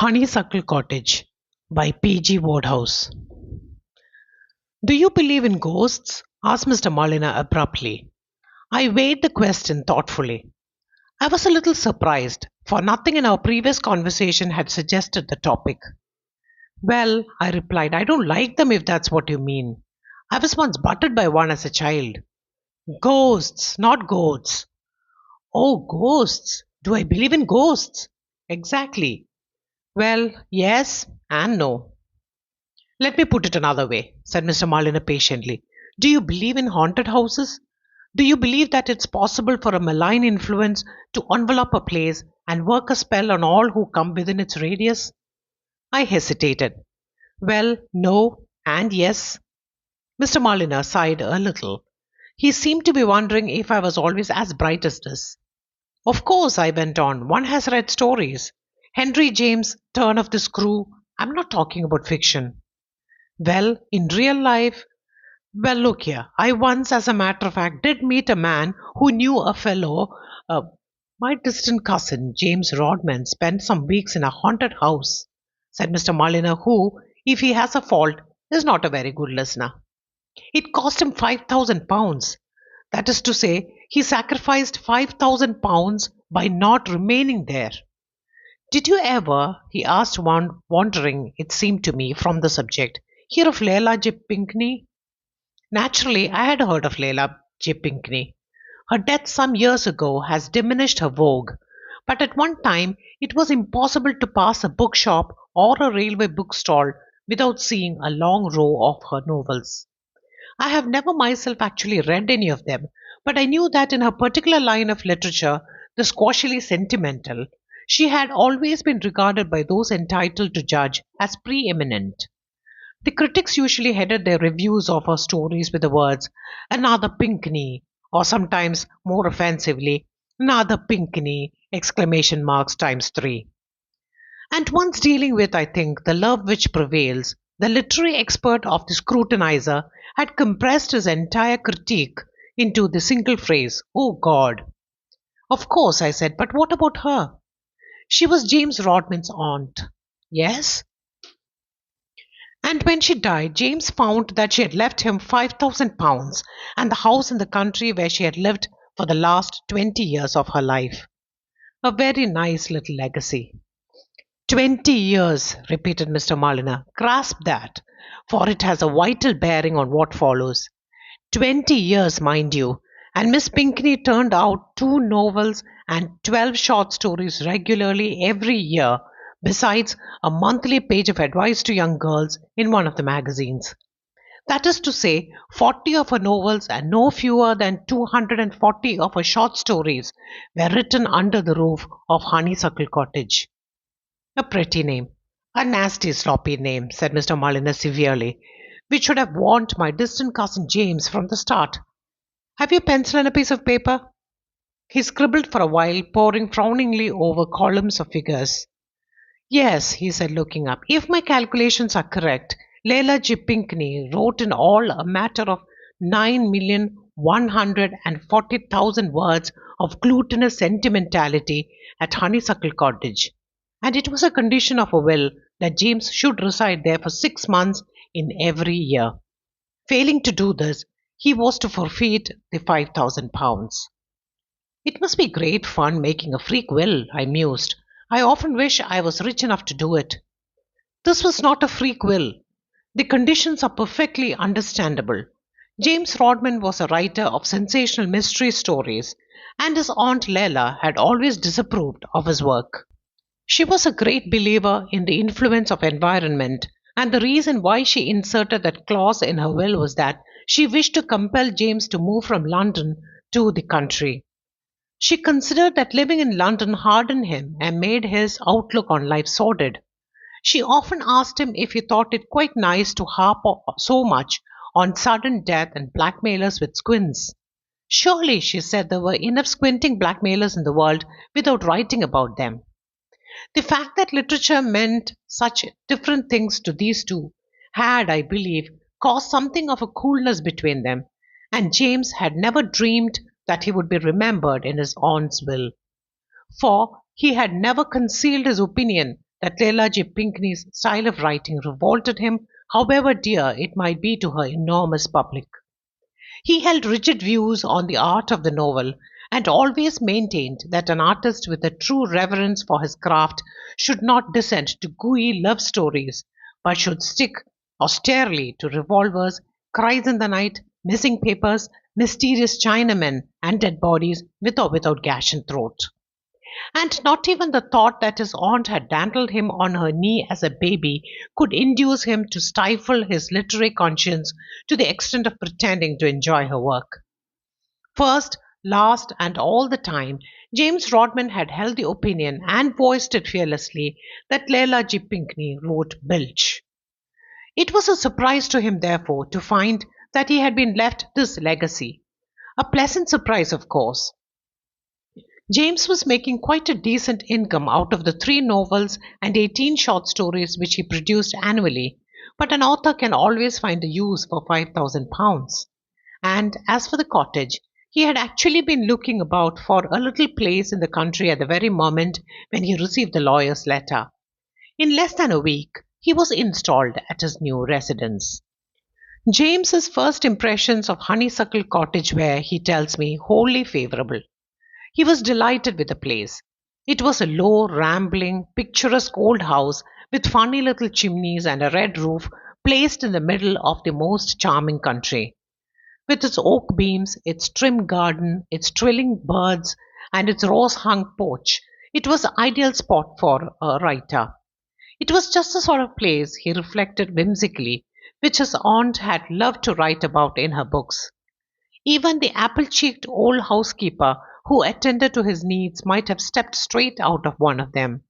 Honeysuckle Cottage by P.G.Wodehouse. Do you believe in ghosts? Asked Mr. Molina abruptly. I weighed the question thoughtfully. I was a little surprised, for nothing in our previous conversation had suggested the topic. Well, I replied, I don't like them if that's what you mean. I was once butted by one as a child. Ghosts, not goats. Oh, ghosts. Do I believe in ghosts? Exactly. Well, yes and no. Let me put it another way, said Mr. Marliner patiently. Do you believe in haunted houses? Do you believe that it's possible for a malign influence to envelop a place and work a spell on all who come within its radius? I hesitated. Well, no and yes. Mr. Marliner sighed a little. He seemed to be wondering if I was always as bright as this. Of course, I went on, one has read stories. Henry James' Turn of the Screw. I'm not talking about fiction. Well, in real life, well, look here. I once, as a matter of fact, did meet a man who knew a fellow. Uh, my distant cousin, James Rodman, spent some weeks in a haunted house, said Mr. Molina, who, if he has a fault, is not a very good listener. It cost him £5,000. That is to say, he sacrificed £5,000 by not remaining there. Did you ever, he asked, wandering, it seemed to me, from the subject, hear of Leila J. Pinkney? Naturally, I had heard of Leila J. Pinkney. Her death some years ago has diminished her vogue, but at one time it was impossible to pass a bookshop or a railway bookstall without seeing a long row of her novels. I have never myself actually read any of them, but I knew that in her particular line of literature, the squashily sentimental, she had always been regarded by those entitled to judge as preeminent. The critics usually headed their reviews of her stories with the words, another Pinkney, or sometimes more offensively, another Pinkney, exclamation marks times three. And once dealing with, I think, the love which prevails, the literary expert of the scrutinizer had compressed his entire critique into the single phrase, oh God. Of course, I said, but what about her? She was James Rodman's aunt. Yes? And when she died, James found that she had left him £5,000 and the house in the country where she had lived for the last 20 years of her life. A very nice little legacy. 20 years, repeated Mr. Molina. Grasp that, for it has a vital bearing on what follows. 20 years, mind you, and Miss Pinkney turned out 2 novels and 12 short stories regularly every year, besides a monthly page of advice to young girls in one of the magazines. That is to say, 40 of her novels and no fewer than 240 of her short stories were written under the roof of Honeysuckle Cottage. A pretty name. A nasty, sloppy name, said Mr. Molina severely, which should have warned my distant cousin James from the start. Have you a pencil and a piece of paper? He scribbled for a while, poring frowningly over columns of figures. Yes, he said, looking up. If my calculations are correct, Leila J. Pinkney wrote in all a matter of 9,140,000 words of glutinous sentimentality at Honeysuckle Cottage, and it was a condition of a will that James should reside there for 6 months in every year. Failing to do this, he was to forfeit the £5,000. It must be great fun making a freak will, I mused. I often wish I was rich enough to do it. This was not a freak will. The conditions are perfectly understandable. James Rodman was a writer of sensational mystery stories, and his aunt Leila had always disapproved of his work. She was a great believer in the influence of environment, and the reason why she inserted that clause in her will was that she wished to compel James to move from London to the country. She considered that living in London hardened him and made his outlook on life sordid. She often asked him if he thought it quite nice to harp so much on sudden death and blackmailers with squints. Surely, she said, there were enough squinting blackmailers in the world without writing about them. The fact that literature meant such different things to these two had, I believe, caused something of a coolness between them, and James had never dreamed that he would be remembered in his aunt's will. For he had never concealed his opinion that Leila G. Pinkney's style of writing revolted him, however dear it might be to her enormous public. He held rigid views on the art of the novel and always maintained that an artist with a true reverence for his craft should not descend to gooey love stories, but should stick austerely to revolvers, cries in the night, missing papers, mysterious Chinamen, and dead bodies with or without gash and throat. And not even the thought that his aunt had dandled him on her knee as a baby could induce him to stifle his literary conscience to the extent of pretending to enjoy her work. First, last, and all the time, James Rodman had held the opinion and voiced it fearlessly that Leila G. Pinkney wrote bilge. It was a surprise to him, therefore, to find that he had been left this legacy. A pleasant surprise, of course. James was making quite a decent income out of the 3 novels and 18 short stories which he produced annually, but an author can always find a use for £5,000. And as for the cottage, he had actually been looking about for a little place in the country at the very moment when he received the lawyer's letter. In less than a week, he was installed at his new residence. James's first impressions of Honeysuckle Cottage were, he tells me, wholly favourable. He was delighted with the place. It was a low, rambling, picturesque old house with funny little chimneys and a red roof placed in the middle of the most charming country. With its oak beams, its trim garden, its trilling birds, and its rose-hung porch, it was the ideal spot for a writer. It was just the sort of place, he reflected whimsically, which his aunt had loved to write about in her books. Even the apple-cheeked old housekeeper who attended to his needs might have stepped straight out of one of them.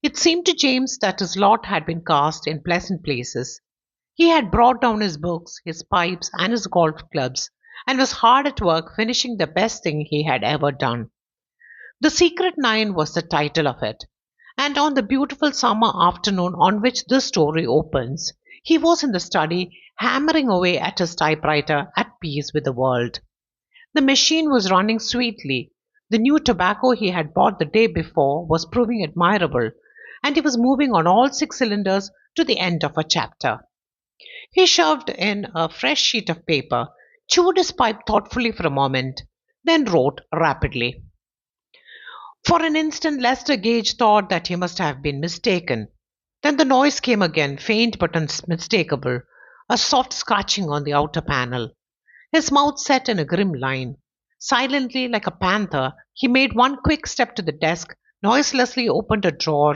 It seemed to James that his lot had been cast in pleasant places. He had brought down his books, his pipes, and his golf clubs, and was hard at work finishing the best thing he had ever done. The Secret Nine was the title of it, and on the beautiful summer afternoon on which this story opens, he was in the study hammering away at his typewriter at peace with the world. The machine was running sweetly. The new tobacco he had bought the day before was proving admirable, and he was moving on all 6 cylinders to the end of a chapter. He shoved in a fresh sheet of paper, chewed his pipe thoughtfully for a moment, then wrote rapidly. For an instant, Lester Gage thought that he must have been mistaken. Then the noise came again, faint but unmistakable, a soft scratching on the outer panel. His mouth set in a grim line. Silently, like a panther, he made one quick step to the desk, noiselessly opened a drawer,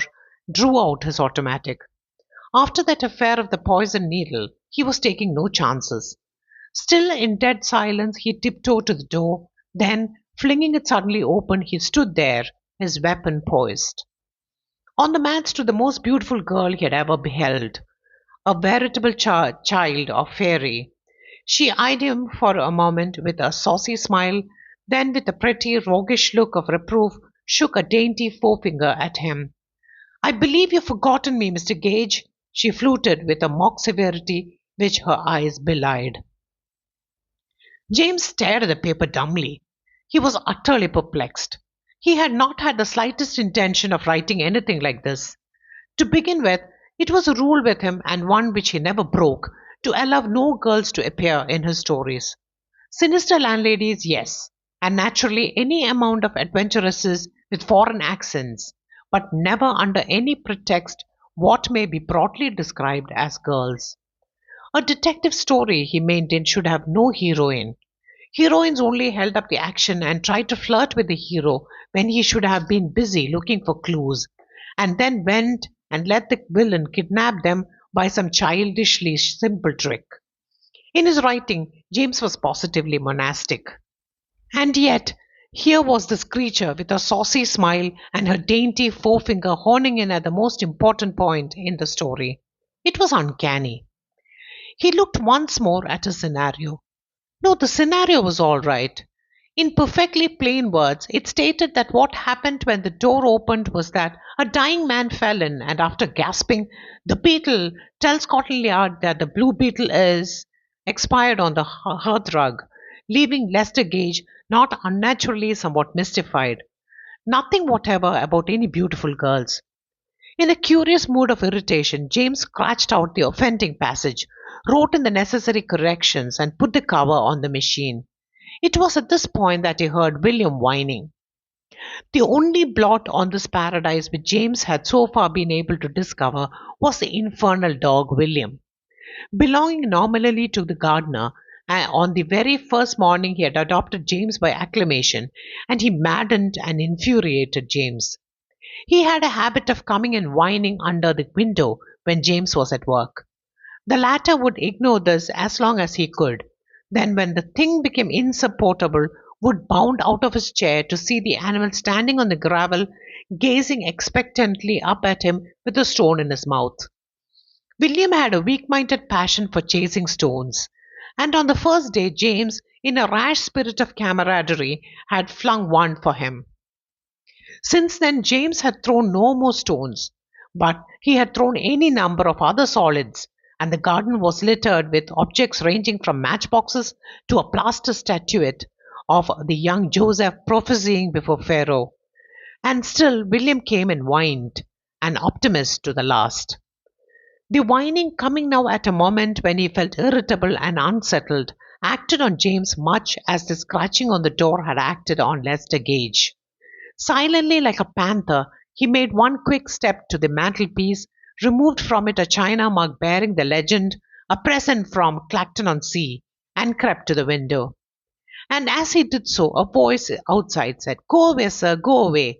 drew out his automatic. After that affair of the poisoned needle, he was taking no chances. Still in dead silence, he tiptoed to the door. Then, flinging it suddenly open, he stood there, his weapon poised. On the mat stood the most beautiful girl he had ever beheld, a veritable child of fairy. She eyed him for a moment with a saucy smile, then with a pretty, roguish look of reproof, shook a dainty forefinger at him. "I believe you've forgotten me, Mr. Gage," she fluted with a mock severity which her eyes belied. James stared at the paper dumbly. He was utterly perplexed. He had not had the slightest intention of writing anything like this. To begin with, it was a rule with him, and one which he never broke, to allow no girls to appear in his stories. Sinister landladies, yes, and naturally any amount of adventuresses with foreign accents, but never under any pretext what may be broadly described as girls. A detective story, he maintained, should have no heroine. Heroines only held up the action and tried to flirt with the hero when he should have been busy looking for clues, and then went and let the villain kidnap them by some childishly simple trick. In his writing, James was positively monastic. And yet, here was this creature with a saucy smile and her dainty forefinger honing in at the most important point in the story. It was uncanny. He looked once more at his scenario. No, the scenario was all right. In perfectly plain words, it stated that what happened when the door opened was that a dying man fell in, and after gasping, "The beetle tells Scotland Yard that the blue beetle is," expired on the hearthrug, leaving Lester Gage not unnaturally somewhat mystified. Nothing whatever about any beautiful girls. In a curious mood of irritation, James scratched out the offending passage, wrote in the necessary corrections, and put the cover on the machine. It was at this point that he heard William whining. The only blot on this paradise which James had so far been able to discover was the infernal dog William. Belonging nominally to the gardener, on the very first morning he had adopted James by acclamation, and he maddened and infuriated James. He had a habit of coming and whining under the window when James was at work. The latter would ignore this as long as he could. Then, when the thing became insupportable, would bound out of his chair to see the animal standing on the gravel, gazing expectantly up at him with a stone in his mouth. William had a weak-minded passion for chasing stones, and on the first day James, in a rash spirit of camaraderie, had flung one for him. Since then James had thrown no more stones, but he had thrown any number of other solids, and the garden was littered with objects ranging from matchboxes to a plaster statuette of the young Joseph prophesying before Pharaoh. And still William came and whined, an optimist to the last. The whining, coming now at a moment when he felt irritable and unsettled, acted on James much as the scratching on the door had acted on Lester Gage. Silently, like a panther, he made one quick step to the mantelpiece, removed from it a china mug bearing the legend, "A present from Clacton-on-Sea," and crept to the window. And as he did so, a voice outside said, "Go away, sir, go away."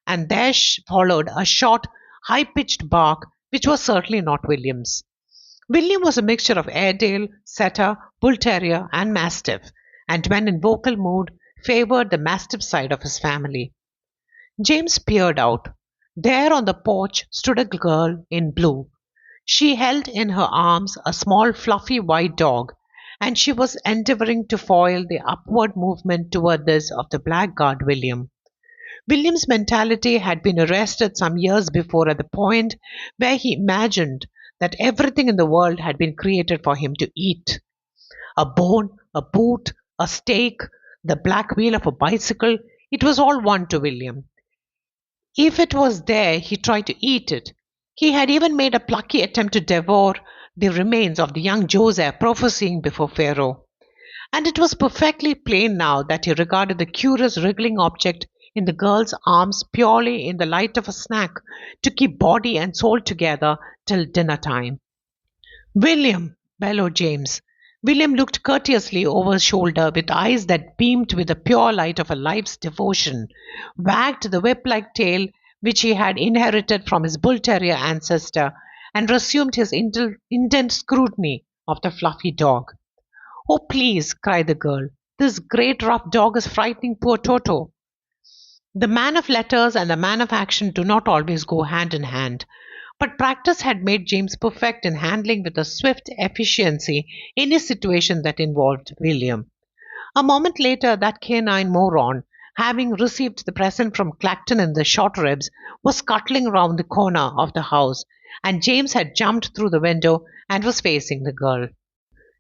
And there followed a short, high-pitched bark, which was certainly not William's. William was a mixture of Airedale, Setter, Bull Terrier, and Mastiff, and when in vocal mood, favoured the Mastiff side of his family. James peered out. There on the porch stood a girl in blue. She held in her arms a small fluffy white dog, and she was endeavouring to foil the upward movement toward this of the blackguard William. William's mentality had been arrested some years before at the point where he imagined that everything in the world had been created for him to eat. A bone, a boot, a steak, the black wheel of a bicycle, it was all one to William. If it was there, he tried to eat it. He had even made a plucky attempt to devour the remains of the young Joseph prophesying before Pharaoh. And it was perfectly plain now that he regarded the curious wriggling object in the girl's arms purely in the light of a snack to keep body and soul together till dinner time. "William!" bellowed James. William looked courteously over his shoulder with eyes that beamed with the pure light of a life's devotion, wagged the whip-like tail which he had inherited from his bull terrier ancestor, and resumed his intent scrutiny of the fluffy dog. "Oh, please!" cried the girl. "This great rough dog is frightening poor Toto." The man of letters and the man of action do not always go hand in hand, but practice had made James perfect in handling with a swift efficiency any situation that involved William. A moment later, that canine moron, having received the present from Clacton in the short ribs, was scuttling round the corner of the house, and James had jumped through the window and was facing the girl.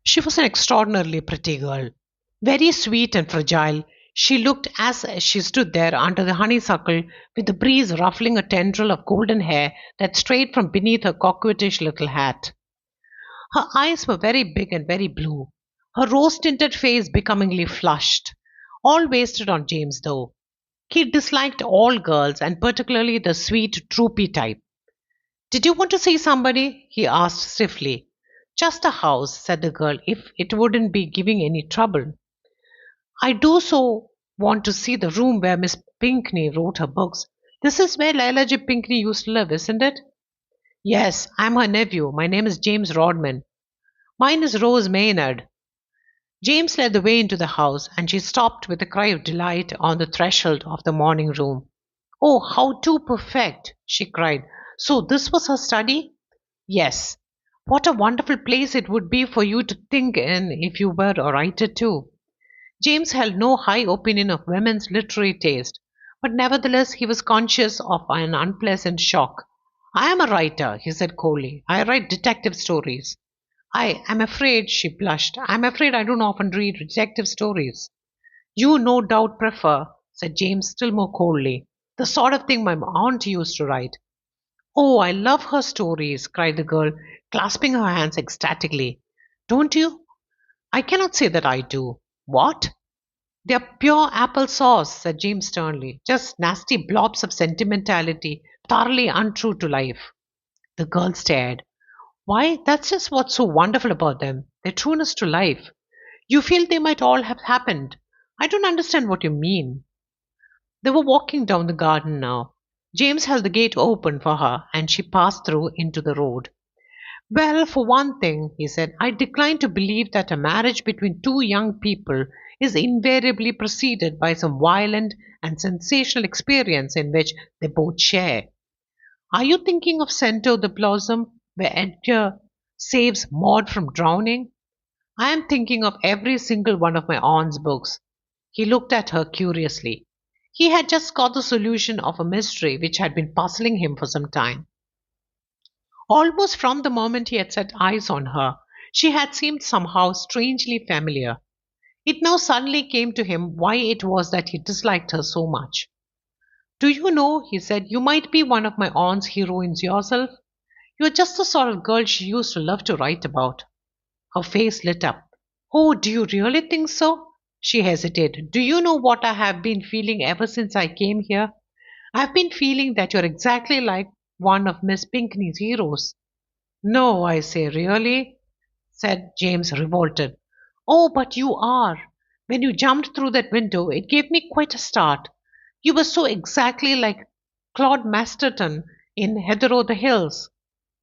She was an extraordinarily pretty girl, very sweet and fragile. She looked as she stood there under the honeysuckle, with the breeze ruffling a tendril of golden hair that strayed from beneath her coquettish little hat. Her eyes were very big and very blue, her rose-tinted face becomingly flushed. All wasted on James, though. He disliked all girls, and particularly the sweet, droopy type. "Did you want to see somebody?" he asked stiffly. "Just a house," said the girl, "if it wouldn't be giving any trouble." "I do so want to see the room where Miss Pinkney wrote her books. This is where Lila G. Pinkney used to live, isn't it?" "Yes, I'm her nephew. My name is James Rodman." "Mine is Rose Maynard." James led the way into the house, and she stopped with a cry of delight on the threshold of the morning room. "Oh, how too perfect!" she cried. "So this was her study?" "Yes." "What a wonderful place it would be for you to think in if you were a writer too." James held no high opinion of women's literary taste, but nevertheless he was conscious of an unpleasant shock. "I am a writer," he said coldly. "I write detective stories." "I am afraid," she blushed, "I'm afraid I don't often read detective stories." "You no doubt prefer," said James still more coldly, "the sort of thing my aunt used to write." Oh, I love her stories, cried the girl, clasping her hands ecstatically. Don't you? I cannot say that I do. What? They're pure apple sauce, said James sternly. Just nasty blobs of sentimentality, thoroughly untrue to life. The girl stared. Why, that's just what's so wonderful about them. Their trueness to life. You feel they might all have happened. I don't understand what you mean. They were walking down the garden now. James held the gate open for her, and she passed through into the road. Well, for one thing, he said, I decline to believe that a marriage between two young people is invariably preceded by some violent and sensational experience in which they both share. Are you thinking of Cento the Blossom, where Edgar saves Maud from drowning? I am thinking of every single one of my aunt's books. He looked at her curiously. He had just got the solution of a mystery which had been puzzling him for some time. Almost from the moment he had set eyes on her, she had seemed somehow strangely familiar. It now suddenly came to him why it was that he disliked her so much. Do you know, he said, you might be one of my aunt's heroines yourself. You are just the sort of girl she used to love to write about. Her face lit up. Oh, do you really think so? She hesitated. Do you know what I have been feeling ever since I came here? I've been feeling that you're exactly like one of Miss Pinkney's heroes. No, I say, really? Said James, revolted. Oh, but you are. When you jumped through that window, it gave me quite a start. You were so exactly like Claude Masterton in Heather o' the Hills.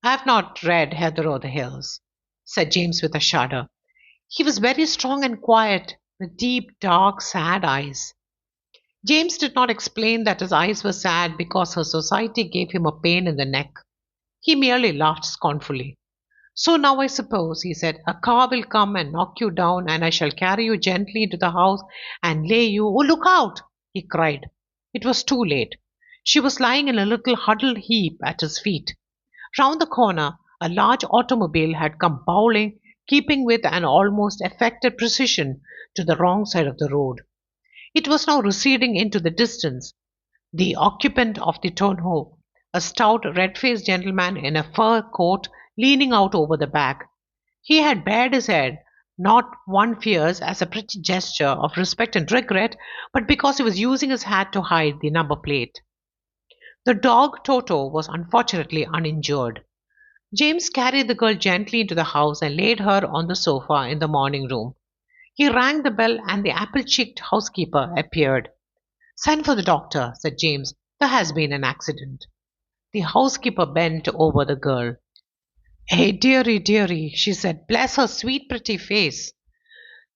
I have not read Heather o' the Hills, said James with a shudder. He was very strong and quiet, with deep, dark, sad eyes. James did not explain that his eyes were sad because her society gave him a pain in the neck. He merely laughed scornfully. So now I suppose, he said, a car will come and knock you down, and I shall carry you gently into the house and lay you. Oh, look out! He cried. It was too late. She was lying in a little huddled heap at his feet. Round the corner, a large automobile had come bowling, keeping with an almost affected precision to the wrong side of the road. It was now receding into the distance. The occupant of the tonneau, a stout, red-faced gentleman in a fur coat, leaning out over the back. He had bared his head, not one fears as a pretty gesture of respect and regret, but because he was using his hat to hide the number plate. The dog Toto was unfortunately uninjured. James carried the girl gently into the house and laid her on the sofa in the morning room. He rang the bell and the apple-cheeked housekeeper appeared. Send for the doctor, said James. There has been an accident. The housekeeper bent over the girl. Hey, dearie, dearie, she said. Bless her sweet, pretty face.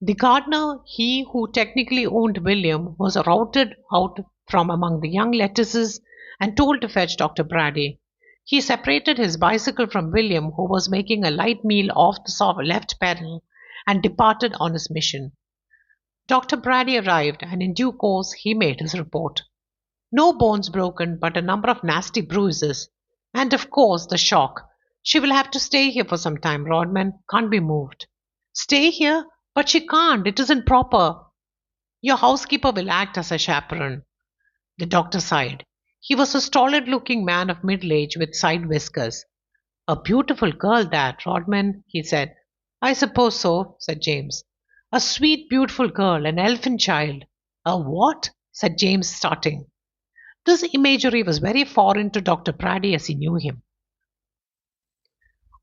The gardener, he who technically owned William, was routed out from among the young lettuces and told to fetch Dr. Brady. He separated his bicycle from William, who was making a light meal off the left pedal, and departed on his mission. Dr. Brady arrived, and in due course he made his report. No bones broken, but a number of nasty bruises. And of course, the shock. She will have to stay here for some time, Rodman. Can't be moved. Stay here? But she can't. It isn't proper. Your housekeeper will act as a chaperone. The doctor sighed. He was a stolid looking man of middle age with side whiskers. A beautiful girl, that, Rodman, he said. I suppose so, said James. A sweet, beautiful girl, an elfin child. A what? Said James, starting. This imagery was very foreign to Dr. Brady as he knew him.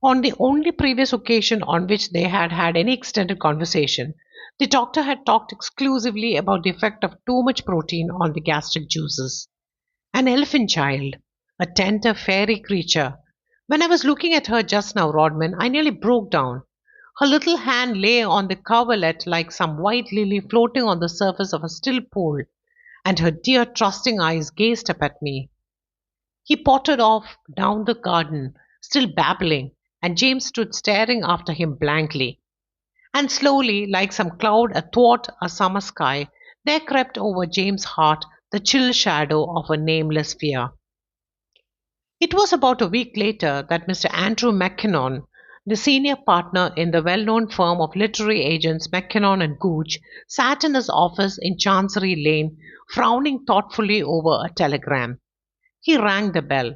On the only previous occasion on which they had had any extended conversation, the doctor had talked exclusively about the effect of too much protein on the gastric juices. An elfin child, a tender fairy creature. When I was looking at her just now, Rodman, I nearly broke down. Her little hand lay on the coverlet like some white lily floating on the surface of a still pool, and her dear trusting eyes gazed up at me. He pottered off down the garden, still babbling, and James stood staring after him blankly. And slowly, like some cloud athwart a summer sky, there crept over James's heart the chill shadow of a nameless fear. It was about a week later that Mr. Andrew Mackinnon, the senior partner in the well-known firm of literary agents Mackinnon and Gooch, sat in his office in Chancery Lane, frowning thoughtfully over a telegram. He rang the bell.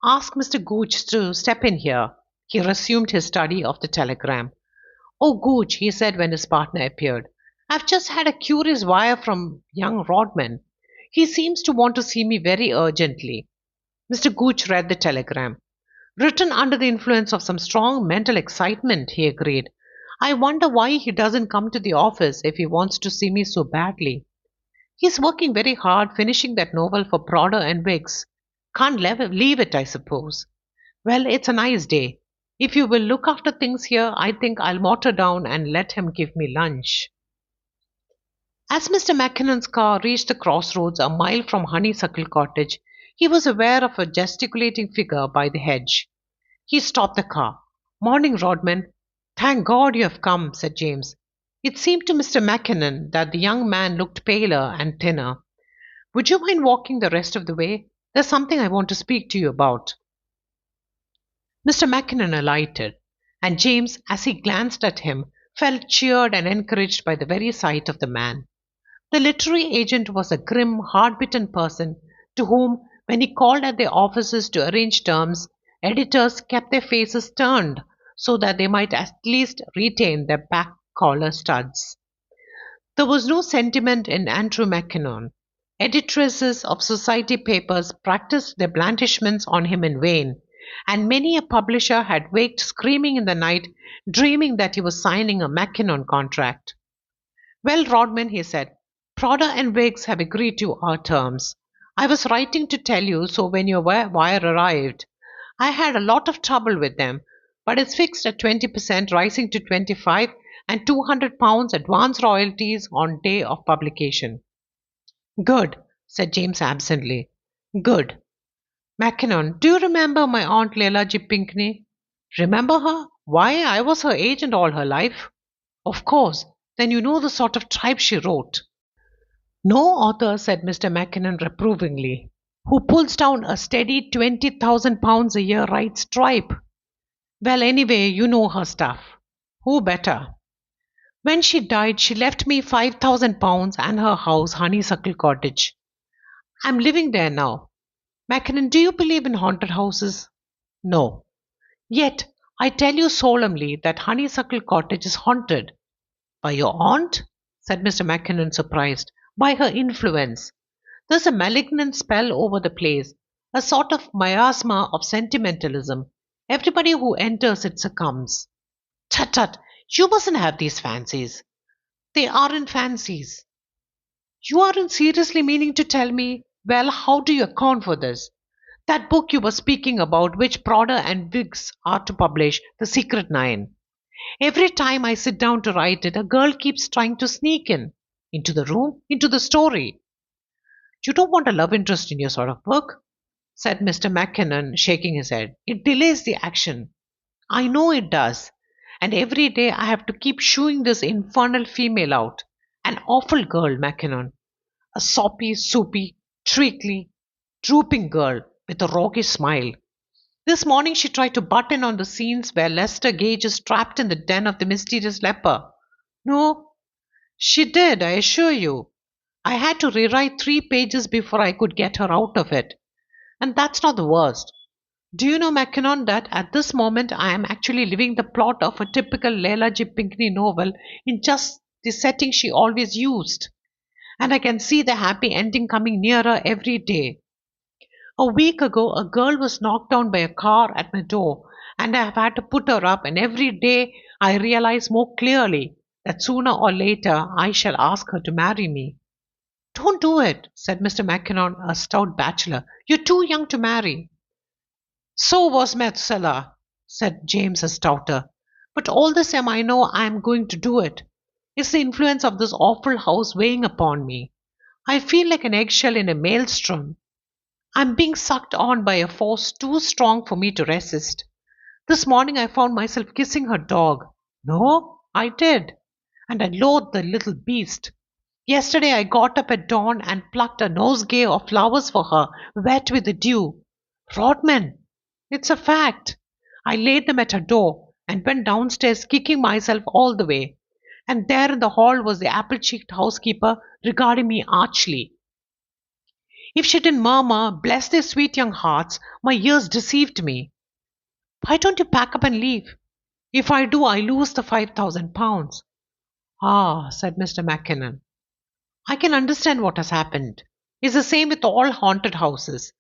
Ask Mr. Gooch to step in here. He resumed his study of the telegram. Oh, Gooch, he said when his partner appeared. I've just had a curious wire from young Rodman. He seems to want to see me very urgently. Mr. Gooch read the telegram. Written under the influence of some strong mental excitement, he agreed. I wonder why he doesn't come to the office if he wants to see me so badly. He's working very hard finishing that novel for Prodder and Wiggs. Can't leave it, I suppose. Well, it's a nice day. If you will look after things here, I think I'll motor down and let him give me lunch. As Mr. Mackinnon's car reached the crossroads a mile from Honeysuckle Cottage, he was aware of a gesticulating figure by the hedge. He stopped the car. Morning, Rodman. Thank God you have come, said James. It seemed to Mr. Mackinnon that the young man looked paler and thinner. Would you mind walking the rest of the way? There's something I want to speak to you about. Mr. Mackinnon alighted, and James, as he glanced at him, felt cheered and encouraged by the very sight of the man. The literary agent was a grim, hard-bitten person to whom, when he called at their offices to arrange terms, editors kept their faces turned so that they might at least retain their back collar studs. There was no sentiment in Andrew Mackinnon. Editresses of society papers practiced their blandishments on him in vain, and many a publisher had waked screaming in the night, dreaming that he was signing a Mackinnon contract. Well, Rodman, he said, Prodder and Wiggs have agreed to our terms. I was writing to tell you so when your wire arrived. I had a lot of trouble with them, but it's fixed at 20%, rising to 25, and £200 advance royalties on day of publication. Good, said James absently. Good. Mackinnon, do you remember my Aunt Leila G. Pinkney? Remember her? Why, I was her agent all her life. Of course. Then you know the sort of tripe she wrote. No author, said Mr. Mackinnon reprovingly, who pulls down a steady £20,000 a year writes tripe. Well, anyway, you know her stuff. Who better? When she died, she left me £5,000 and her house, Honeysuckle Cottage. I'm living there now. Mackinnon, do you believe in haunted houses? No. Yet, I tell you solemnly that Honeysuckle Cottage is haunted. By your aunt? Said Mr. Mackinnon, surprised. By her influence. There's a malignant spell over the place, a sort of miasma of sentimentalism. Everybody who enters it succumbs. Tut tut, you mustn't have these fancies. They aren't fancies. You aren't seriously meaning to tell me? Well, how do you account for this? That book you were speaking about, which Prodder and Wiggs are to publish, The Secret Nine. Every time I sit down to write it, a girl keeps trying to sneak in. Into the room, into the story. You don't want a love interest in your sort of work, said Mr. Mackinnon, shaking his head. It delays the action. I know it does. And every day I have to keep shooing this infernal female out. An awful girl, Mackinnon. A soppy, soupy, treacly, drooping girl with a roguish smile. This morning she tried to butt in on the scenes where Lester Gage is trapped in the den of the mysterious leper. No, she did, I assure you. I had to rewrite 3 pages before I could get her out of it. And that's not the worst. Do you know, Mackinnon, that at this moment I am actually living the plot of a typical Leila G. Pinkney novel in just the setting she always used. And I can see the happy ending coming nearer every day. A week ago, a girl was knocked down by a car at my door, and I have had to put her up, and every day I realize more clearly that sooner or later I shall ask her to marry me. Don't do it, said Mr. Mackinnon, a stout bachelor. You're too young to marry. So was Methuselah, said James, a stouter. But all the same, I know I am going to do it. It's the influence of this awful house weighing upon me. I feel like an eggshell in a maelstrom. I'm being sucked on by a force too strong for me to resist. This morning I found myself kissing her dog. No, I did. And I loathed the little beast. Yesterday I got up at dawn and plucked a nosegay of flowers for her, wet with the dew. Rodman, it's a fact. I laid them at her door and went downstairs kicking myself all the way. And there in the hall was the apple-cheeked housekeeper regarding me archly. If she didn't murmur, "Bless their sweet young hearts, my ears deceived me." "Why don't you pack up and leave?" "If I do, I lose the £5,000. "Ah," said Mr. Mackinnon, "I can understand what has happened. It's the same with all haunted houses.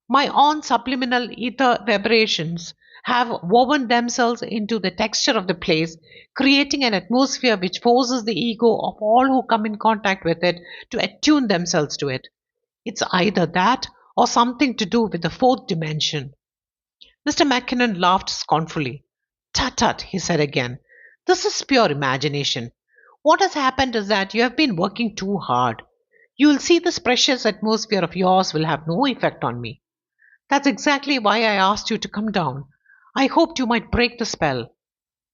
My own subliminal ether vibrations have woven themselves into the texture of the place, creating an atmosphere which forces the ego of all who come in contact with it to attune themselves to it. It's either that or something to do with the fourth dimension." Mr. Mackinnon laughed scornfully. "Tut tut," he said again. "This is pure imagination. What has happened is that you have been working too hard. You will see this precious atmosphere of yours will have no effect on me. That's exactly why I asked you to come down. I hoped you might break the spell."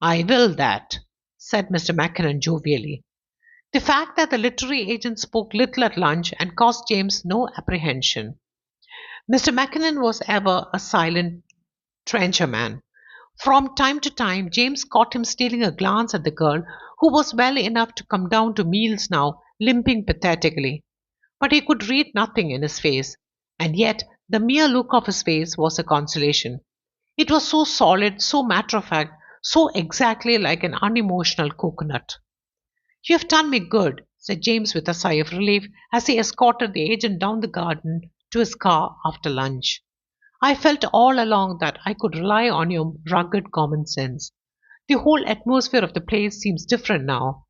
"I will that," said Mr. Mackinnon jovially. The fact that the literary agent spoke little at lunch and caused James no apprehension. Mr. Mackinnon was ever a silent trencherman. From time to time, James caught him stealing a glance at the girl, who was well enough to come down to meals now, limping pathetically. But he could read nothing in his face, and yet the mere look of his face was a consolation. It was so solid, so matter of fact, so exactly like an unemotional coconut. "You have done me good," said James with a sigh of relief as he escorted the agent down the garden to his car after lunch. "I felt all along that I could rely on your rugged common sense. The whole atmosphere of the place seems different now."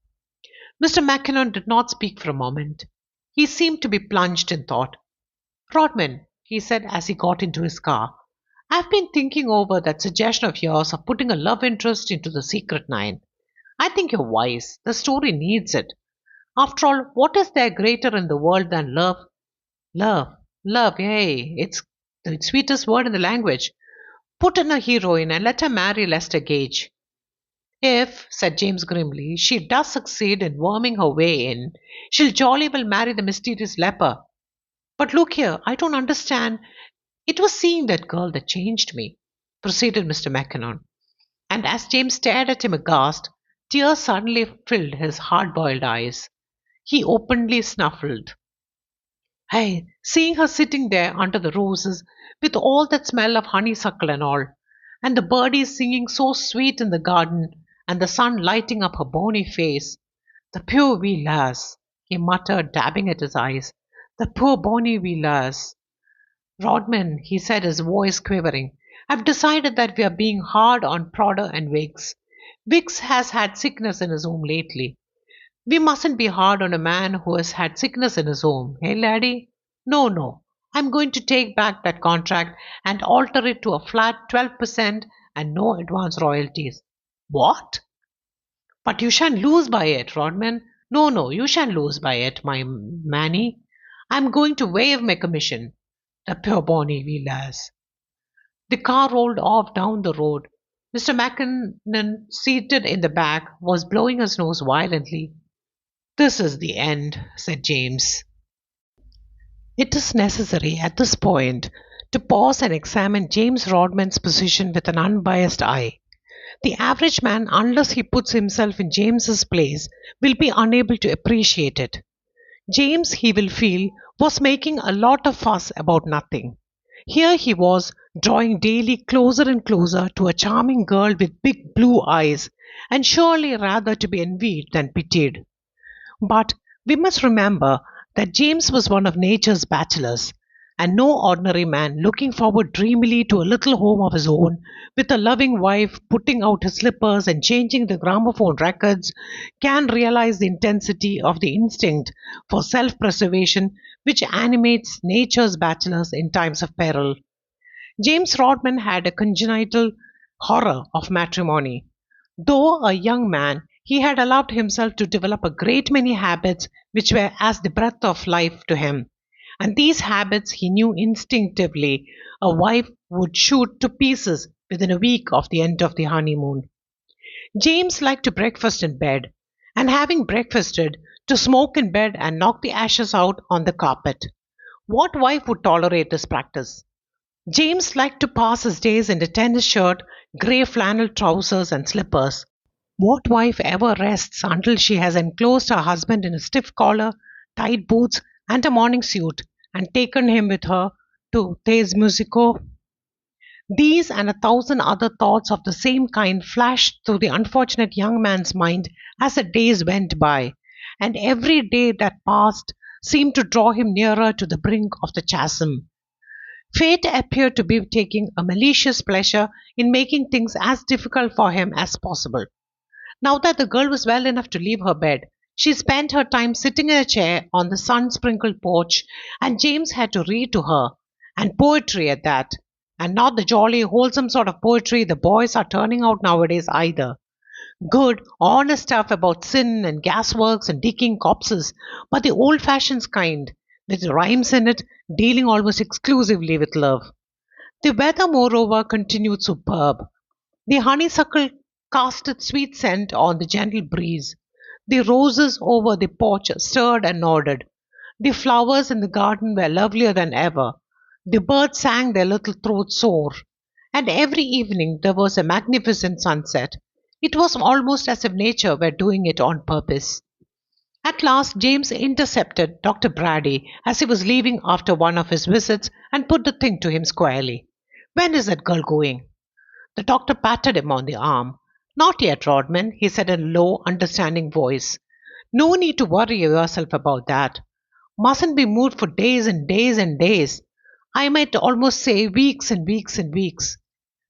Mr. Mackinnon did not speak for a moment. He seemed to be plunged in thought. "Rodman," he said as he got into his car, "I've been thinking over that suggestion of yours of putting a love interest into the Secret Nine. I think you're wise. The story needs it. After all, what is there greater in the world than love? Love, love, hey, it's the sweetest word in the language. Put in a heroine and let her marry Lester Gage." "If," said James grimly, "she does succeed in worming her way in, she'll jolly well marry the mysterious leper. But look here, I don't understand. It was seeing that girl that changed me," proceeded Mr. Mackinnon. And as James stared at him aghast, tears suddenly filled his hard-boiled eyes. He openly snuffled. "Hey, seeing her sitting there under the roses with all that smell of honeysuckle and all, and the birdies singing so sweet in the garden, and the sun lighting up her bony face. The poor wee lass," he muttered, dabbing at his eyes. "The poor bonny wee lass. Rodman," he said, his voice quivering, "I've decided that we are being hard on Prodder and Wiggs. Wiggs has had sickness in his home lately. We mustn't be hard on a man who has had sickness in his home, eh, laddie? No, no. I'm going to take back that contract and alter it to a flat 12% and no advance royalties." "What?" "But you shan't lose by it, Rodman. No, no, you shan't lose by it, my manny. I'm going to waive my commission. The poor bonny wee lass." The car rolled off down the road. Mr. Mackinnon, seated in the back, was blowing his nose violently. "This is the end," said James. It is necessary at this point to pause and examine James Rodman's position with an unbiased eye. The average man, unless he puts himself in James's place, will be unable to appreciate it. James, he will feel, was making a lot of fuss about nothing. Here he was, drawing daily closer and closer to a charming girl with big blue eyes, and surely rather to be envied than pitied. But we must remember that James was one of nature's bachelors, and no ordinary man looking forward dreamily to a little home of his own, with a loving wife putting out his slippers and changing the gramophone records, can realize the intensity of the instinct for self-preservation which animates nature's bachelors in times of peril. James Rodman had a congenital horror of matrimony. Though a young man, he had allowed himself to develop a great many habits which were as the breath of life to him. And these habits he knew instinctively a wife would shoot to pieces within a week of the end of the honeymoon. James liked to breakfast in bed, and having breakfasted, to smoke in bed and knock the ashes out on the carpet. What wife would tolerate this practice? James liked to pass his days in a tennis shirt, grey flannel trousers, and slippers. What wife ever rests until she has enclosed her husband in a stiff collar, tight boots, and a morning suit, and taken him with her to Tes Musico? These and 1,000 other thoughts of the same kind flashed through the unfortunate young man's mind as the days went by, and every day that passed seemed to draw him nearer to the brink of the chasm. Fate appeared to be taking a malicious pleasure in making things as difficult for him as possible. Now that the girl was well enough to leave her bed, she spent her time sitting in a chair on the sun sprinkled porch, and James had to read to her, and poetry at that, and not the jolly, wholesome sort of poetry the boys are turning out nowadays either. Good, honest stuff about sin and gasworks and decaying corpses, but the old fashioned kind, with rhymes in it, dealing almost exclusively with love. The weather, moreover, continued superb. The honeysuckle cast its sweet scent on the gentle breeze. The roses over the porch stirred and nodded. The flowers in the garden were lovelier than ever. The birds sang their little throats sore. And every evening there was a magnificent sunset. It was almost as if nature were doing it on purpose. At last James intercepted Dr. Brady as he was leaving after one of his visits and put the thing to him squarely. "When is that girl going?" The doctor patted him on the arm. "Not yet, Rodman," he said in a low, understanding voice. "No need to worry yourself about that. Mustn't be moved for days and days and days. I might almost say weeks and weeks and weeks."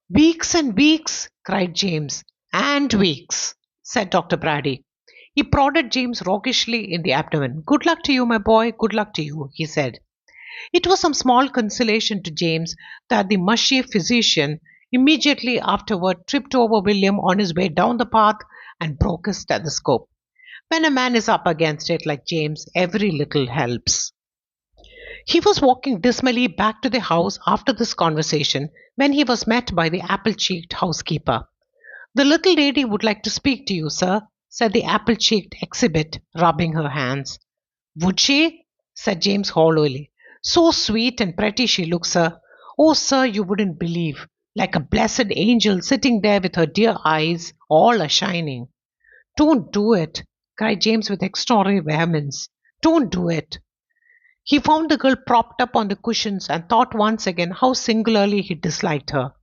"Weeks and weeks!" cried James. "And weeks," said Dr. Brady. He prodded James roguishly in the abdomen. "Good luck to you, my boy, good luck to you," he said. It was some small consolation to James that the mushy physician immediately afterward tripped over William on his way down the path and broke his stethoscope. When a man is up against it like James, every little helps. He was walking dismally back to the house after this conversation when he was met by the apple-cheeked housekeeper. "The little lady would like to speak to you, sir," said the apple-cheeked exhibit, rubbing her hands. "Would she?" said James hollowly. "So sweet and pretty she looks, sir. Oh, sir, you wouldn't believe. Like a blessed angel sitting there with her dear eyes all a-shining." "Don't do it," cried James with extraordinary vehemence. "Don't do it." He found the girl propped up on the cushions and thought once again how singularly he disliked her.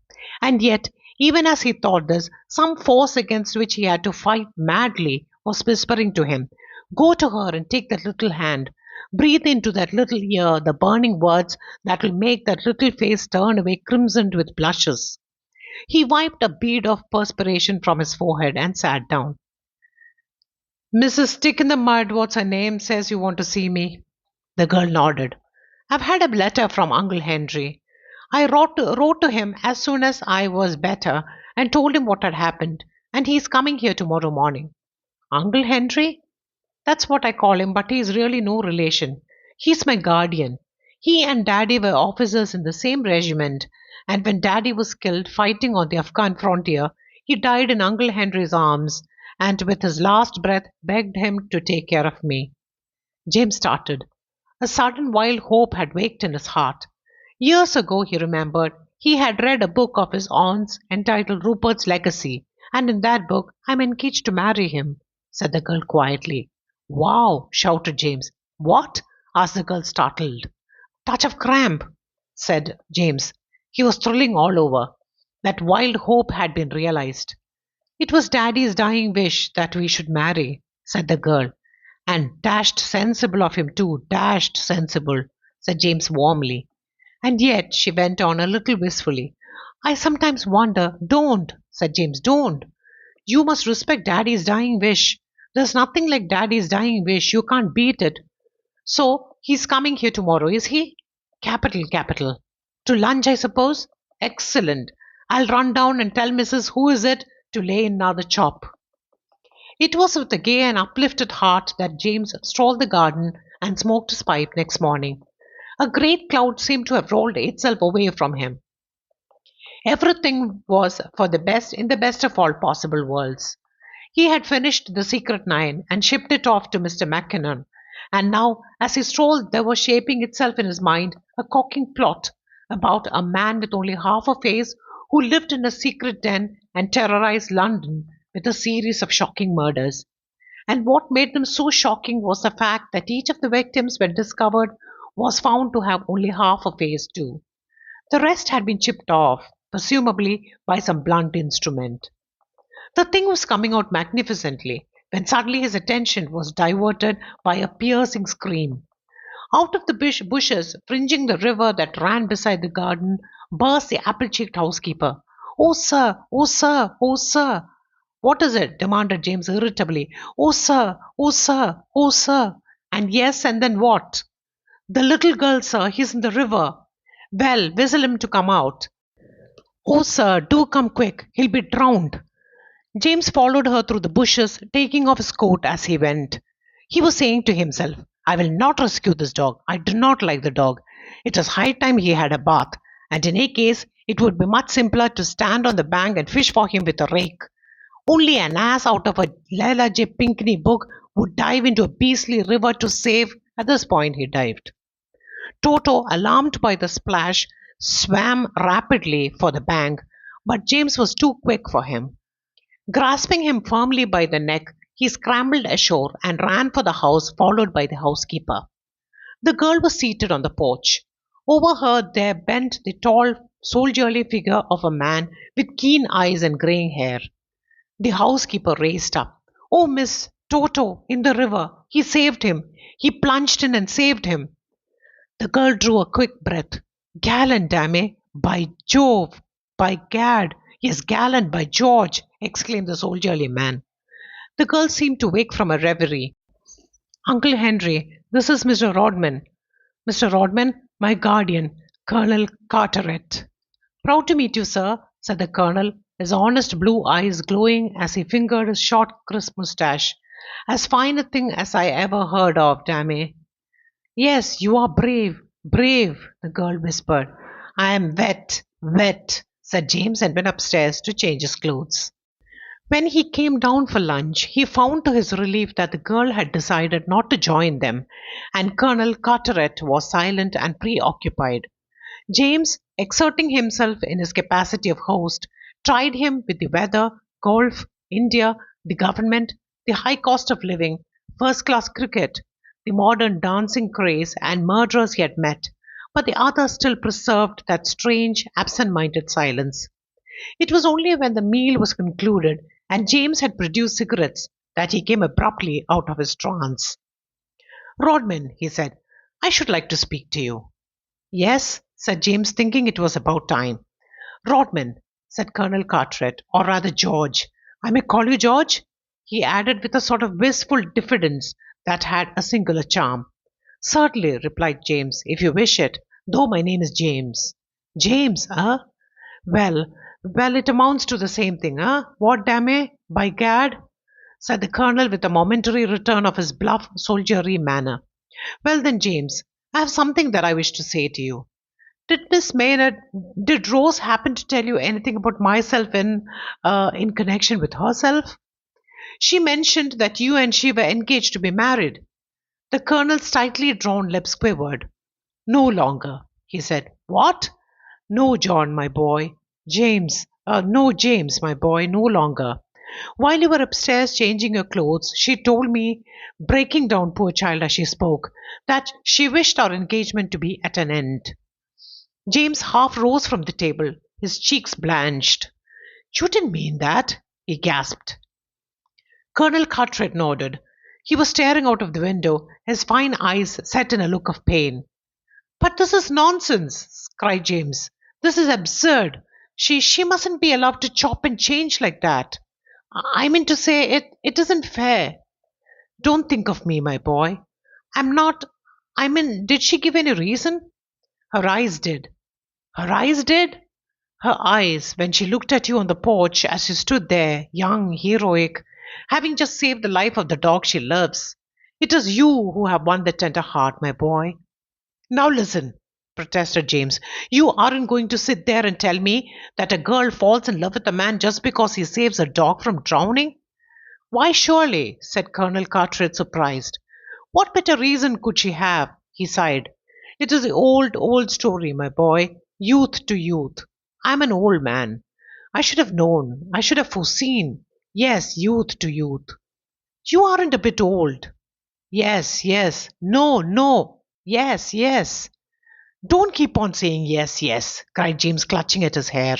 And yet, even as he thought this, some force against which he had to fight madly was whispering to him, "Go to her and take that little hand. Breathe into that little ear the burning words that will make that little face turn away crimsoned with blushes." He wiped a bead of perspiration from his forehead and sat down. "Mrs. Stick in the Mud, what's her name, says you want to see me." The girl nodded. "I've had a letter from Uncle Henry. I wrote to him as soon as I was better and told him what had happened, and he's coming here tomorrow morning." "Uncle Henry?" "That's what I call him, but he's really no relation. He's my guardian. He and Daddy were officers in the same regiment, and when Daddy was killed fighting on the Afghan frontier, he died in Uncle Henry's arms, and with his last breath begged him to take care of me." James started. A sudden wild hope had waked in his heart. Years ago, he remembered, he had read a book of his aunt's entitled Rupert's Legacy, and in that book, "I'm engaged to marry him," said the girl quietly. "Wow!" shouted James. "What?" asked the girl, startled. "Touch of cramp," said James. He was thrilling all over. That wild hope had been realized. "It was Daddy's dying wish that we should marry," said the girl. "And dashed sensible of him too, dashed sensible," said James warmly. "And yet," she went on a little wistfully, "I sometimes wonder—" "Don't," said James, "don't. You must respect Daddy's dying wish. There's nothing like Daddy's dying wish. You can't beat it. So, he's coming here tomorrow, is he? Capital, capital. To lunch, I suppose? Excellent. I'll run down and tell Mrs. Who is it to lay in another chop." It was with a gay and uplifted heart that James strolled the garden and smoked his pipe next morning. A great cloud seemed to have rolled itself away from him. Everything was for the best in the best of all possible worlds. He had finished The Secret Nine and shipped it off to Mr. Mackinnon, and now, as he strolled, there was shaping itself in his mind a corking plot about a man with only half a face who lived in a secret den and terrorized London with a series of shocking murders. And what made them so shocking was the fact that each of the victims, when discovered, was found to have only half a face too. The rest had been chipped off, presumably by some blunt instrument. The thing was coming out magnificently when suddenly his attention was diverted by a piercing scream. Out of the bushes fringing the river that ran beside the garden burst the apple cheeked housekeeper. Oh, sir! Oh, sir! Oh, sir! What is it? Demanded James irritably. Oh, sir! Oh, sir! Oh, sir! And yes, and then what? The little girl, sir, he's in the river. Well, whistle him to come out. Oh, sir, do come quick. He'll be drowned. James followed her through the bushes, taking off his coat as he went. He was saying to himself, I will not rescue this dog. I do not like the dog. It is high time he had a bath, and in any case, it would be much simpler to stand on the bank and fish for him with a rake. Only an ass out of a Lela J. Pinkney book would dive into a beastly river to save. At this point, he dived. Toto, alarmed by the splash, swam rapidly for the bank, but James was too quick for him. Grasping him firmly by the neck, he scrambled ashore and ran for the house, followed by the housekeeper. The girl was seated on the porch. Over her there bent the tall, soldierly figure of a man with keen eyes and greying hair. The housekeeper raised up. Oh, Miss, Toto, in the river. He saved him. He plunged in and saved him. The girl drew a quick breath. Gallant, damme! By Jove! By Gad! Yes, gallant, by George! Exclaimed the soldierly man. The girl seemed to wake from a reverie. Uncle Henry, this is Mr. Rodman. Mr. Rodman, my guardian, Colonel Carteret. Proud to meet you, sir, said the colonel, his honest blue eyes glowing as he fingered his short, crisp moustache. As fine a thing as I ever heard of, damme. Yes, you are brave, brave, the girl whispered. I am wet, wet, said James and went upstairs to change his clothes. When he came down for lunch, he found to his relief that the girl had decided not to join them, and Colonel Carteret was silent and preoccupied. James, exerting himself in his capacity of host, tried him with the weather, golf, India, the government, the high cost of living, first class cricket, the modern dancing craze, and murderers he had met, but the other still preserved that strange, absent minded silence. It was only when the meal was concluded and James had produced cigarettes that he came abruptly out of his trance. Rodman, he said, I should like to speak to you. Yes, said James, thinking it was about time. Rodman, said Colonel Carteret, or rather George. I may call you George? He added with a sort of wistful diffidence that had a singular charm. Certainly, replied James, if you wish it, though my name is James. James, eh? Well, well, it amounts to the same thing, eh? What, damme? By gad, said the colonel with a momentary return of his bluff, soldierly manner. Well then, James, I have something that I wish to say to you. Did Rose happen to tell you anything about myself in connection with herself? She mentioned that you and she were engaged to be married. The colonel's tightly drawn lips quivered. No longer, he said. What? No, John, my boy. James, my boy, no longer. While you were upstairs changing your clothes, she told me, breaking down, poor child, as she spoke, that she wished our engagement to be at an end. James half rose from the table, his cheeks blanched. You didn't mean that, he gasped. Colonel Carteret nodded. He was staring out of the window, his fine eyes set in a look of pain. But this is nonsense, cried James. This is absurd. She mustn't be allowed to chop and change like that. I mean to say, it isn't fair. Don't think of me, my boy. I'm not. I mean, did she give any reason? Her eyes did. Her eyes did? Her eyes, when she looked at you on the porch as you stood there, young, heroic, having just saved the life of the dog she loves. It is you who have won the tender heart, my boy. Now listen, protested James. You aren't going to sit there and tell me that a girl falls in love with a man just because he saves a dog from drowning? Why, surely, said Colonel Carteret, surprised. What better reason could she have? He sighed. It is the old, old story, my boy. Youth to youth. I'm an old man. I should have known. I should have foreseen. Yes, youth to youth. You aren't a bit old. Yes, yes. No, no. Yes, yes. Don't keep on saying yes, yes, cried James, clutching at his hair.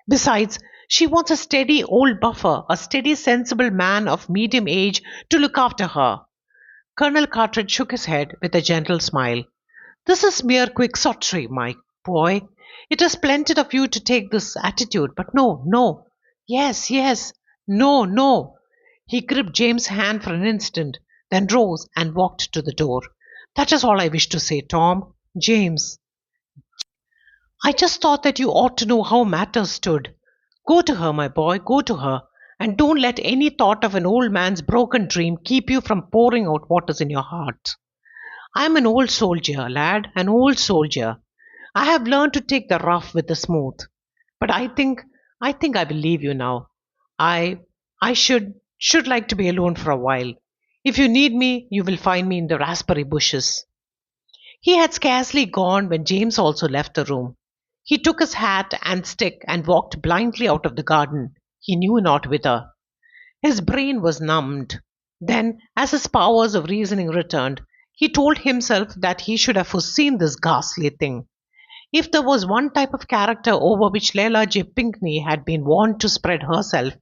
Besides, she wants a steady old buffer, a steady, sensible man of medium age to look after her. Colonel Carteret shook his head with a gentle smile. This is mere quixotry, my boy. It is splendid of you to take this attitude, but no, no. Yes, yes. No, no. He gripped James' hand for an instant, then rose and walked to the door. That is all I wish to say, Tom. James, I just thought that you ought to know how matters stood. Go to her, my boy, go to her, and don't let any thought of an old man's broken dream keep you from pouring out what is in your heart. I am an old soldier, lad, an old soldier. I have learned to take the rough with the smooth. But I think I will leave you now. I I should like to be alone for a while. If you need me, you will find me in the raspberry bushes. He had scarcely gone when James also left the room. He took his hat and stick and walked blindly out of the garden, he knew not whither. His brain was numbed. Then, as his powers of reasoning returned, he told himself that he should have foreseen this ghastly thing. If there was one type of character over which Leila J. Pinkney had been wont to spread herself,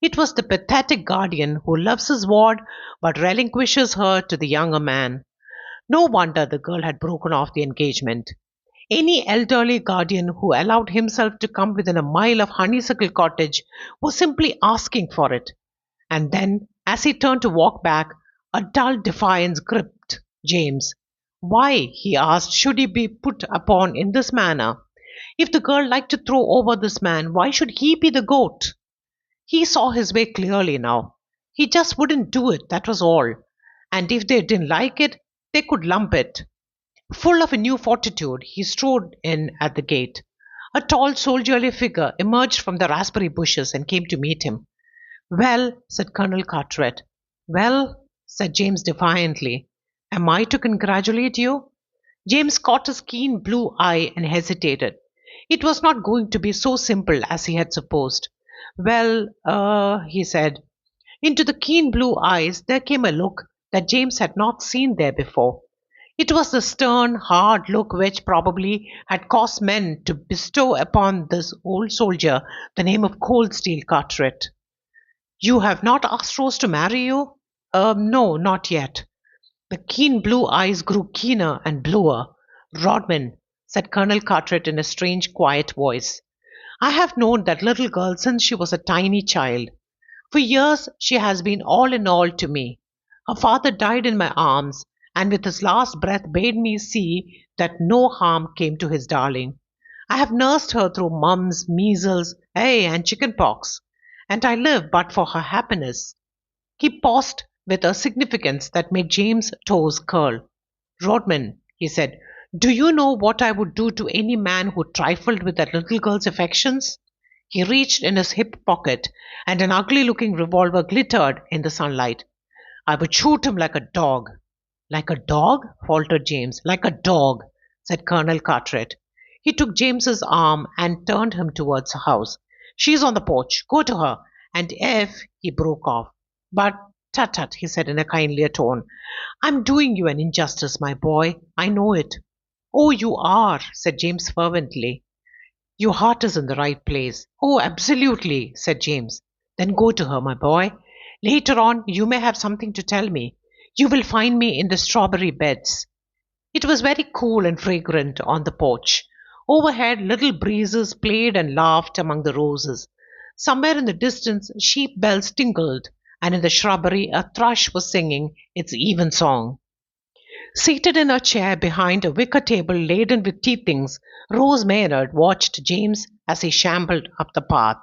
it was the pathetic guardian who loves his ward but relinquishes her to the younger man. No wonder the girl had broken off the engagement. Any elderly guardian who allowed himself to come within a mile of Honeysuckle Cottage was simply asking for it. And then, as he turned to walk back, a dull defiance gripped James. Why, he asked, should he be put upon in this manner? If the girl liked to throw over this man, why should he be the goat? He saw his way clearly now. He just wouldn't do it, that was all. And if they didn't like it, they could lump it. Full of a new fortitude, he strode in at the gate. A tall, soldierly figure emerged from the raspberry bushes and came to meet him. Well, said Colonel Carteret. Well, said James defiantly. Am I to congratulate you? James caught his keen blue eye and hesitated. It was not going to be so simple as he had supposed. Well, he said. Into the keen blue eyes there came a look that James had not seen there before. It was the stern, hard look which probably had caused men to bestow upon this old soldier the name of Cold Steel Carteret. You have not asked Rose to marry you? No, not yet. The keen blue eyes grew keener and bluer. Rodman, said Colonel Carteret in a strange, quiet voice, I have known that little girl since she was a tiny child. For years she has been all in all to me. Her father died in my arms, and with his last breath bade me see that no harm came to his darling. I have nursed her through mumps, measles, and chicken pox, and I live but for her happiness. He paused with a significance that made James' toes curl. Rodman, he said, do you know what I would do to any man who trifled with that little girl's affections? He reached in his hip pocket, and an ugly looking revolver glittered in the sunlight. I would shoot him like a dog. Like a dog? Faltered James. Like a dog, said Colonel Carteret. He took James's arm and turned him towards the house. She's on the porch. Go to her. And if he broke off. But tut tut, he said in a kindlier tone. I'm doing you an injustice, my boy. I know it. Oh, you are, said James fervently. Your heart is in the right place. Oh, absolutely, said James. Then go to her, my boy. Later on, you may have something to tell me. You will find me in the strawberry beds. It was very cool and fragrant on the porch. Overhead, little breezes played and laughed among the roses. Somewhere in the distance, sheep bells tinkled, and in the shrubbery, a thrush was singing its even song. Seated in a chair behind a wicker table laden with tea things, Rose Maynard watched James as he shambled up the path.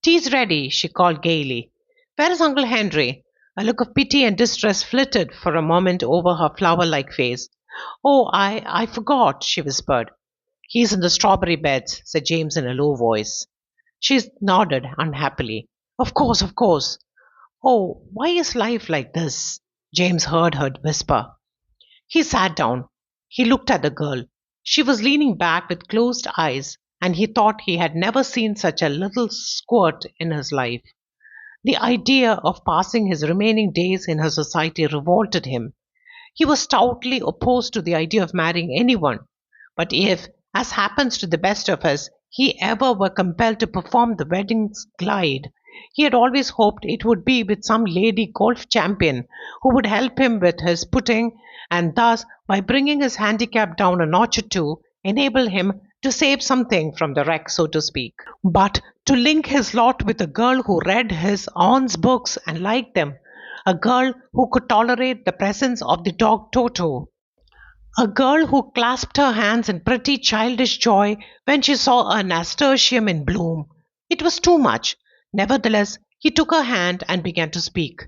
Tea's ready, she called gaily. Where is Uncle Henry? A look of pity and distress flitted for a moment over her flower-like face. Oh, I forgot, she whispered. He's in the strawberry beds, said James in a low voice. She nodded unhappily. Of course, of course. Oh, why is life like this? James heard her whisper. He sat down. He looked at the girl. She was leaning back with closed eyes, and he thought he had never seen such a little squirt in his life. The idea of passing his remaining days in her society revolted him. He was stoutly opposed to the idea of marrying anyone. But if, as happens to the best of us, he ever were compelled to perform the wedding's glide, he had always hoped it would be with some lady golf champion who would help him with his putting and thus, by bringing his handicap down a notch or two, enable him to save something from the wreck, so to speak. But to link his lot with a girl who read his aunt's books and liked them, a girl who could tolerate the presence of the dog Toto, a girl who clasped her hands in pretty childish joy when she saw a nasturtium in bloom. It was too much. Nevertheless, he took her hand and began to speak.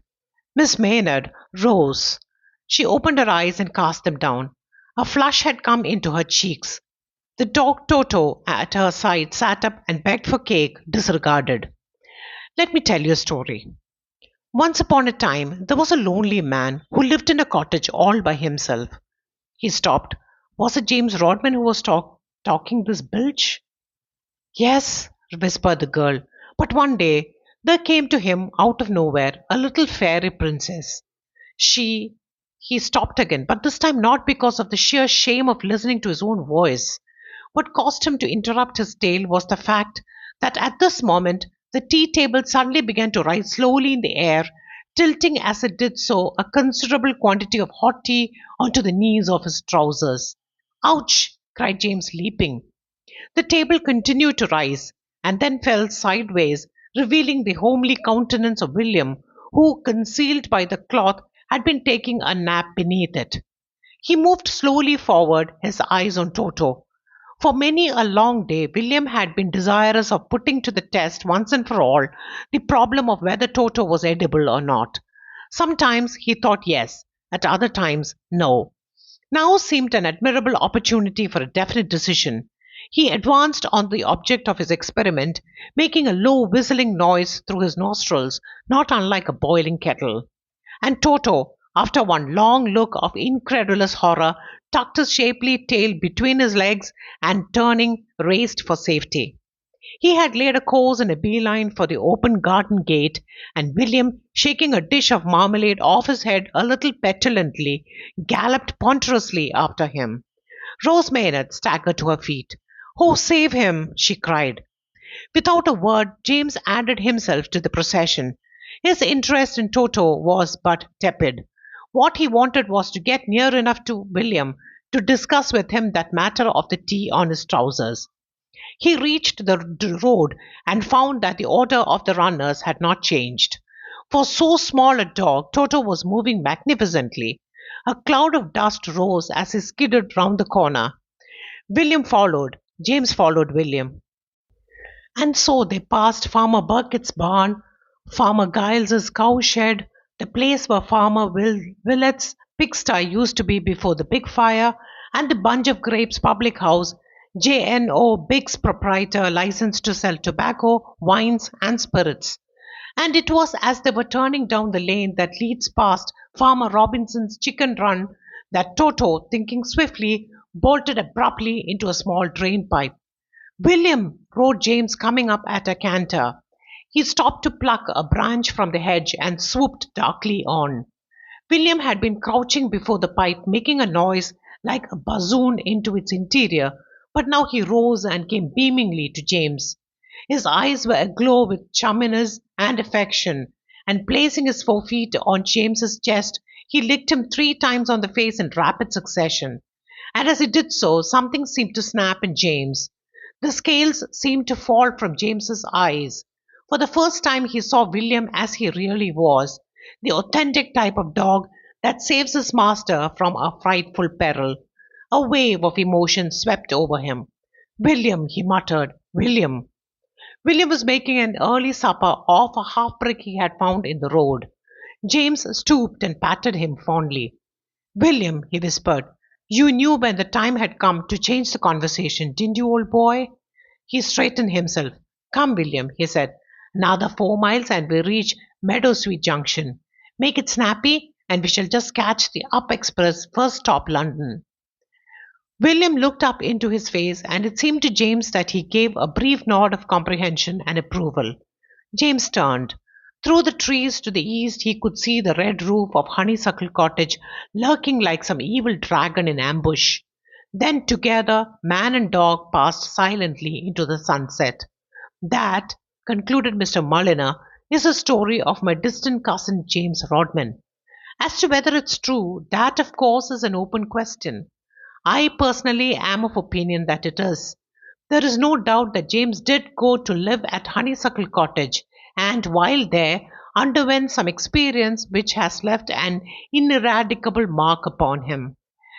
Miss Maynard rose. She opened her eyes and cast them down. A flush had come into her cheeks. The dog Toto at her side sat up and begged for cake, disregarded. Let me tell you a story. Once upon a time, there was a lonely man who lived in a cottage all by himself. He stopped. Was it James Rodman who was talking this bilge? Yes, whispered the girl. But one day there came to him out of nowhere a little fairy princess. She. He stopped again, but this time not because of the sheer shame of listening to his own voice. What caused him to interrupt his tale was the fact that at this moment the tea table suddenly began to rise slowly in the air, tilting as it did so a considerable quantity of hot tea onto the knees of his trousers. Ouch! Cried James, leaping. The table continued to rise, and then fell sideways, revealing the homely countenance of William, who, concealed by the cloth, had been taking a nap beneath it. He moved slowly forward, his eyes on Toto. For many a long day, William had been desirous of putting to the test once and for all the problem of whether Toto was edible or not. Sometimes he thought yes, at other times no. Now seemed an admirable opportunity for a definite decision. He advanced on the object of his experiment, making a low whistling noise through his nostrils, not unlike a boiling kettle. And Toto, after one long look of incredulous horror, tucked his shapely tail between his legs and turning, raced for safety. He had laid a course in a beeline for the open garden gate, and William, shaking a dish of marmalade off his head a little petulantly, galloped ponderously after him. Rose Maynard staggered to her feet. Oh, save him! She cried. Without a word, James added himself to the procession. His interest in Toto was but tepid. What he wanted was to get near enough to William to discuss with him that matter of the tea on his trousers. He reached the road and found that the order of the runners had not changed. For so small a dog, Toto was moving magnificently. A cloud of dust rose as he skidded round the corner. William followed. James followed William. And so they passed Farmer Burkett's barn, Farmer Giles's cowshed, the place where Farmer Willet's pigsty used to be before the big fire, and the Bunch of Grapes public house, J.N.O. Biggs proprietor licensed to sell tobacco, wines, and spirits. And it was as they were turning down the lane that leads past Farmer Robinson's chicken run that Toto, thinking swiftly, bolted abruptly into a small drain pipe. William, roared James, coming up at a canter. He stopped to pluck a branch from the hedge and swooped darkly on. William had been crouching before the pipe, making a noise like a bassoon into its interior, but now he rose and came beamingly to James. His eyes were aglow with chumminess and affection, and placing his forefeet on James's chest, he licked him 3 times on the face in rapid succession. And as he did so, something seemed to snap in James. The scales seemed to fall from James's eyes. For the first time he saw William as he really was, the authentic type of dog that saves his master from a frightful peril. A wave of emotion swept over him. William, he muttered, William. William was making an early supper off a half-brick he had found in the road. James stooped and patted him fondly. William, he whispered, you knew when the time had come to change the conversation, didn't you, old boy? He straightened himself. Come, William, he said. Another 4 miles and we reach Meadowsweet Junction. Make it snappy and we shall just catch the up express, first stop London. William looked up into his face, and it seemed to James that he gave a brief nod of comprehension and approval. James turned. Through the trees to the east, he could see the red roof of Honeysuckle Cottage lurking like some evil dragon in ambush. Then together, man and dog passed silently into the sunset. That, concluded Mr. Mulliner, is a story of my distant cousin James Rodman. As to whether it's true, that of course is an open question. I personally am of opinion that it is. There is no doubt that James did go to live at Honeysuckle Cottage and while there underwent some experience which has left an ineradicable mark upon him.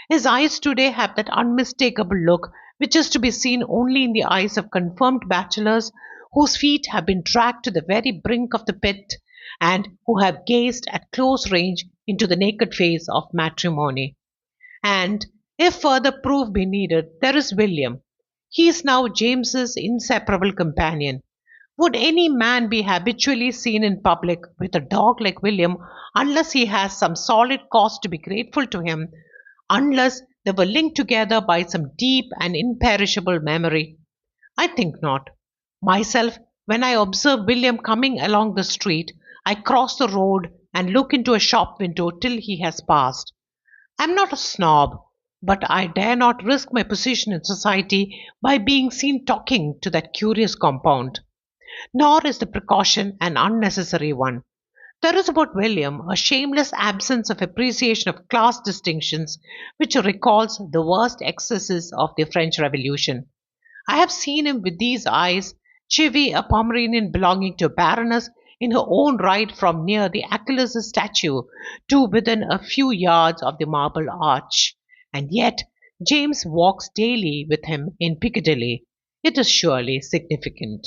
His eyes today have that unmistakable look which is to be seen only in the eyes of confirmed bachelors whose feet have been dragged to the very brink of the pit and who have gazed at close range into the naked face of matrimony. And if further proof be needed, there is William. He is now James's inseparable companion. Would any man be habitually seen in public with a dog like William unless he has some solid cause to be grateful to him, unless they were linked together by some deep and imperishable memory? I think not. Myself, when I observe William coming along the street, I cross the road and look into a shop window till he has passed. I am not a snob, but I dare not risk my position in society by being seen talking to that curious compound. Nor is the precaution an unnecessary one. There is about William a shameless absence of appreciation of class distinctions which recalls the worst excesses of the French Revolution. I have seen him with these eyes chivy a Pomeranian belonging to a baroness in her own right from near the Achilles statue to within a few yards of the Marble Arch. And yet James walks daily with him in Piccadilly. It is surely significant.